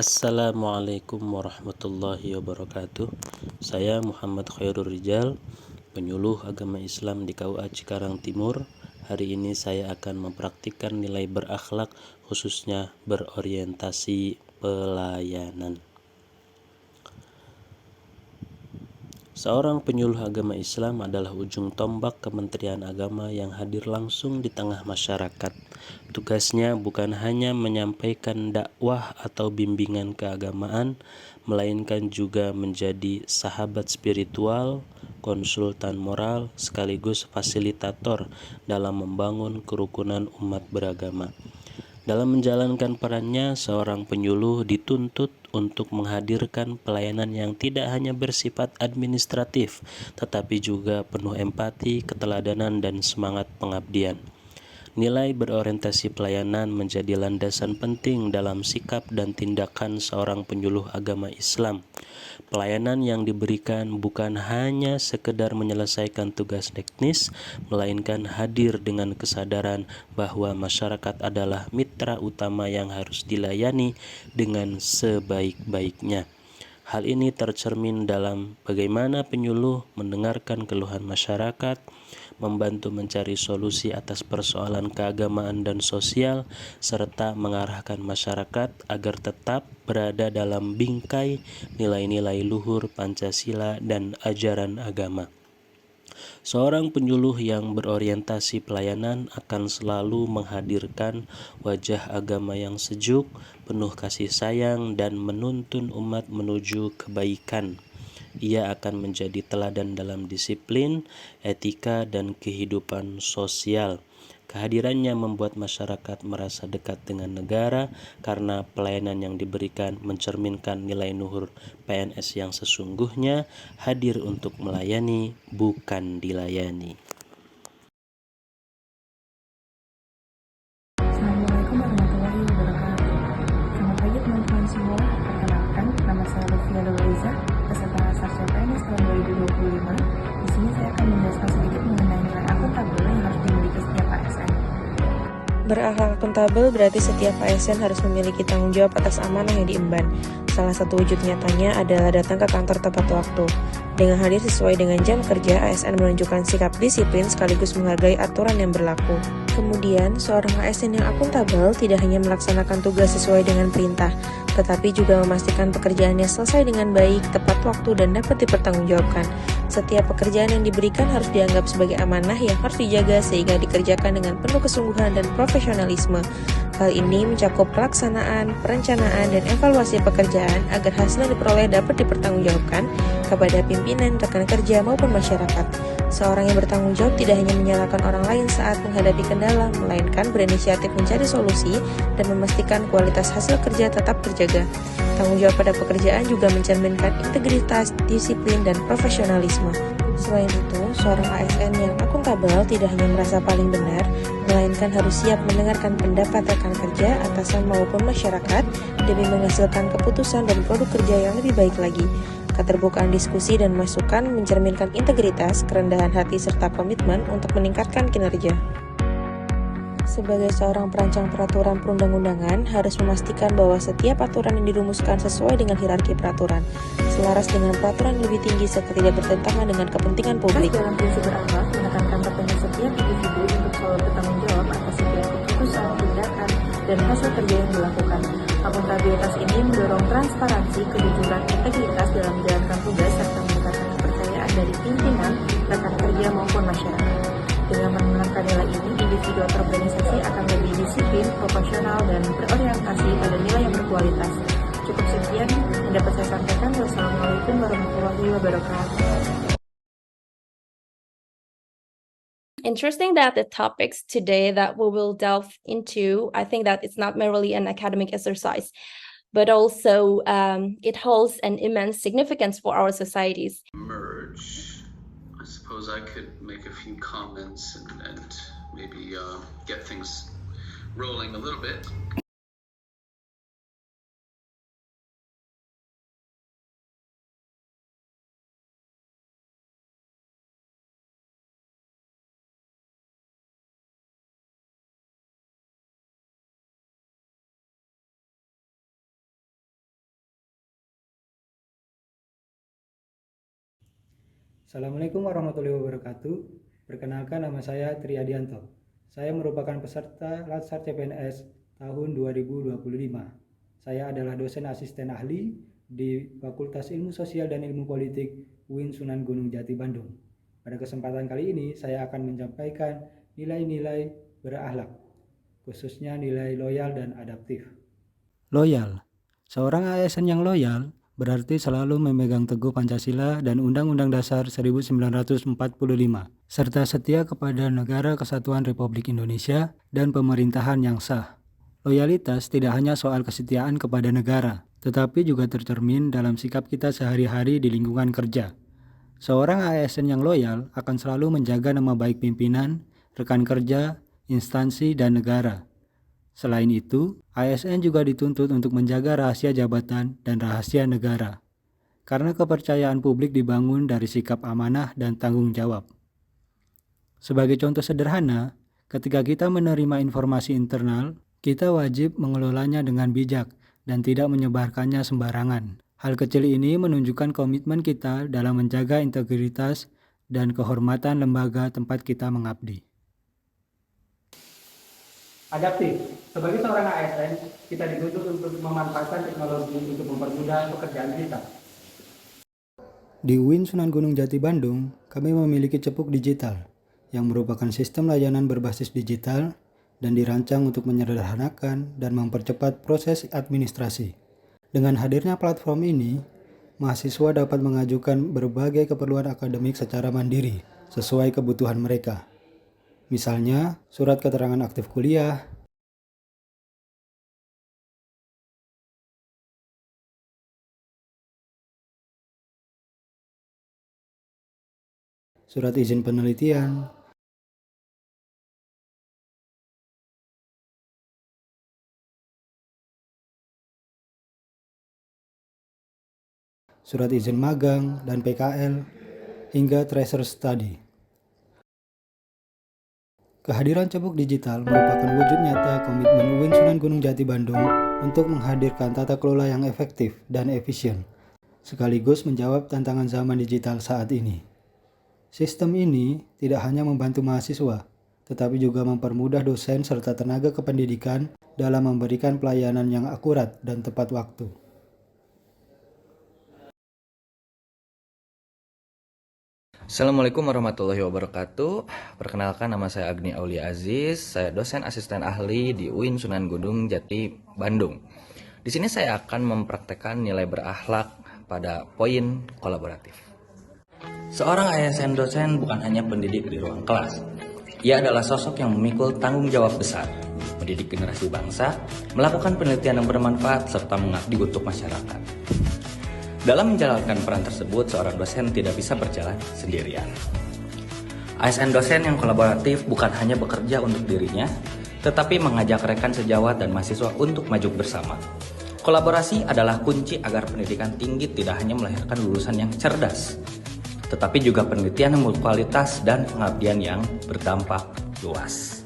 Assalamualaikum warahmatullahi wabarakatuh. Saya Muhammad Khairul Rijal, penyuluh agama Islam di KUA Cikarang Timur. Hari ini saya akan mempraktikkan nilai berakhlak, khususnya berorientasi pelayanan. Seorang penyuluh agama Islam adalah ujung tombak Kementerian Agama yang hadir langsung di tengah masyarakat. Tugasnya bukan hanya menyampaikan dakwah atau bimbingan keagamaan, melainkan juga menjadi sahabat spiritual, konsultan moral, sekaligus fasilitator dalam membangun kerukunan umat beragama. Dalam menjalankan perannya, seorang penyuluh dituntut untuk menghadirkan pelayanan yang tidak hanya bersifat administratif, tetapi juga penuh empati, keteladanan, dan semangat pengabdian. Nilai berorientasi pelayanan menjadi landasan penting dalam sikap dan tindakan seorang penyuluh agama Islam. Pelayanan yang diberikan bukan hanya sekedar menyelesaikan tugas teknis, melainkan hadir dengan kesadaran bahwa masyarakat adalah mitra utama yang harus dilayani dengan sebaik-baiknya. Hal ini tercermin dalam bagaimana penyuluh mendengarkan keluhan masyarakat, membantu mencari solusi atas persoalan keagamaan dan sosial, serta mengarahkan masyarakat agar tetap berada dalam bingkai nilai-nilai luhur Pancasila dan ajaran agama. Seorang penyuluh yang berorientasi pelayanan akan selalu menghadirkan wajah agama yang sejuk, penuh kasih sayang, dan menuntun umat menuju kebaikan. Ia akan menjadi teladan dalam disiplin, etika, dan kehidupan sosial. Kehadirannya membuat masyarakat merasa dekat dengan negara karena pelayanan yang diberikan mencerminkan nilai luhur PNS yang sesungguhnya hadir untuk melayani, bukan dilayani. Assalamualaikum warahmatullahi wabarakatuh. Selamat pagi teman-teman semua. Perkenalkan, nama saya Lutfia Dolaiza, peserta Sarjana PNS tahun 2025. Di sini saya akan menjelaskan sedikit mengenai nilai akuntabel yang harus dimiliki setiap ASN. Berakhlak akuntabel berarti setiap ASN harus memiliki tanggung jawab atas amanah yang diemban. Salah satu wujud nyatanya adalah datang ke kantor tepat waktu. Dengan hadir sesuai dengan jam kerja, ASN menunjukkan sikap disiplin sekaligus menghargai aturan yang berlaku. Kemudian, seorang ASN yang akuntabel tidak hanya melaksanakan tugas sesuai dengan perintah, tetapi juga memastikan pekerjaannya selesai dengan baik, tepat waktu, dan dapat dipertanggungjawabkan. Setiap pekerjaan yang diberikan harus dianggap sebagai amanah yang harus dijaga sehingga dikerjakan dengan penuh kesungguhan dan profesionalisme. Hal ini mencakup pelaksanaan, perencanaan, dan evaluasi pekerjaan agar hasil yang diperoleh dapat dipertanggungjawabkan kepada pimpinan, rekan kerja, maupun masyarakat. Seorang yang bertanggung jawab tidak hanya menyalahkan orang lain saat menghadapi kendala, melainkan berinisiatif mencari solusi dan memastikan kualitas hasil kerja tetap terjaga. Tanggung jawab pada pekerjaan juga mencerminkan integritas, disiplin, dan profesionalisme. Selain itu, seorang ASN yang akuntabel tidak hanya merasa paling benar, melainkan harus siap mendengarkan pendapat rekan kerja, atasan maupun masyarakat demi menghasilkan keputusan dan produk kerja yang lebih baik lagi. Keterbukaan diskusi dan masukan mencerminkan integritas, kerendahan hati, serta komitmen untuk meningkatkan kinerja. Sebagai seorang perancang peraturan perundang-undangan, harus memastikan bahwa setiap aturan yang dirumuskan sesuai dengan hierarki peraturan, selaras dengan peraturan yang lebih tinggi serta tidak bertentangan dengan kepentingan publik. Dalam prinsip berakhlak, menekankan pentingnya setiap individu untuk selalu bertanggung jawab atas setiap keputusan, tindakan, dan hasil kerja yang dilakukan. Akuntabilitas ini mendorong transparansi, kejujuran, integritas dalam menjalankan tugas serta meningkatkan kepercayaan dari pimpinan, rekan kerja maupun masyarakat. Dengan menerapkan nilai ini, individu atau organisasi akan lebih disiplin, profesional, dan berorientasi pada nilai yang berkualitas. Cukup sekian yang dapat saya sampaikan. Wassalamualaikum warahmatullahi wabarakatuh. Interesting that the topics today that we will delve into, I think that it's not merely an academic exercise, but also it holds an immense significance for our societies. Merge. I suppose I could make a few comments and maybe get things rolling a little bit. Assalamualaikum warahmatullahi wabarakatuh. Perkenalkan, nama saya Tri Adianto. Saya merupakan peserta Latsar CPNS tahun 2025. Saya adalah dosen asisten ahli di Fakultas Ilmu Sosial dan Ilmu Politik UIN Sunan Gunung Jati Bandung. Pada kesempatan kali ini saya akan menyampaikan nilai-nilai berakhlak, khususnya nilai loyal dan adaptif. Loyal. Seorang ASN yang loyal berarti selalu memegang teguh Pancasila dan Undang-Undang Dasar 1945, serta setia kepada Negara Kesatuan Republik Indonesia dan pemerintahan yang sah. Loyalitas tidak hanya soal kesetiaan kepada negara, tetapi juga tercermin dalam sikap kita sehari-hari di lingkungan kerja. Seorang ASN yang loyal akan selalu menjaga nama baik pimpinan, rekan kerja, instansi, dan negara. Selain itu, ASN juga dituntut untuk menjaga rahasia jabatan dan rahasia negara, karena kepercayaan publik dibangun dari sikap amanah dan tanggung jawab. Sebagai contoh sederhana, ketika kita menerima informasi internal, kita wajib mengelolanya dengan bijak dan tidak menyebarkannya sembarangan. Hal kecil ini menunjukkan komitmen kita dalam menjaga integritas dan kehormatan lembaga tempat kita mengabdi. Adaptif. Sebagai seorang ASN, kita dituntut untuk memanfaatkan teknologi untuk mempermudah pekerjaan kita. Di UIN Sunan Gunung Jati Bandung, kami memiliki Cepuk Digital, yang merupakan sistem layanan berbasis digital dan dirancang untuk menyederhanakan dan mempercepat proses administrasi. Dengan hadirnya platform ini, mahasiswa dapat mengajukan berbagai keperluan akademik secara mandiri, sesuai kebutuhan mereka. Misalnya, surat keterangan aktif kuliah, surat izin penelitian, surat izin magang dan PKL, hingga tracer study. Kehadiran Cepuk Digital merupakan wujud nyata komitmen UIN Sunan Gunung Jati Bandung untuk menghadirkan tata kelola yang efektif dan efisien, sekaligus menjawab tantangan zaman digital saat ini. Sistem ini tidak hanya membantu mahasiswa, tetapi juga mempermudah dosen serta tenaga kependidikan dalam memberikan pelayanan yang akurat dan tepat waktu. Assalamualaikum warahmatullahi wabarakatuh. Perkenalkan, nama saya Agni Aulia Aziz. Saya dosen asisten ahli di UIN Sunan Gunung Jati Bandung. Di sini saya akan mempraktekkan nilai berakhlak pada poin kolaboratif. Seorang ASN dosen bukan hanya pendidik di ruang kelas. Ia adalah sosok yang memikul tanggung jawab besar, mendidik generasi bangsa, melakukan penelitian yang bermanfaat, serta mengabdi untuk masyarakat. Dalam menjalankan peran tersebut, seorang dosen tidak bisa berjalan sendirian. ASN dosen yang kolaboratif bukan hanya bekerja untuk dirinya, tetapi mengajak rekan sejawat dan mahasiswa untuk maju bersama. Kolaborasi adalah kunci agar pendidikan tinggi tidak hanya melahirkan lulusan yang cerdas, tetapi juga penelitian yang berkualitas dan pengabdian yang berdampak luas.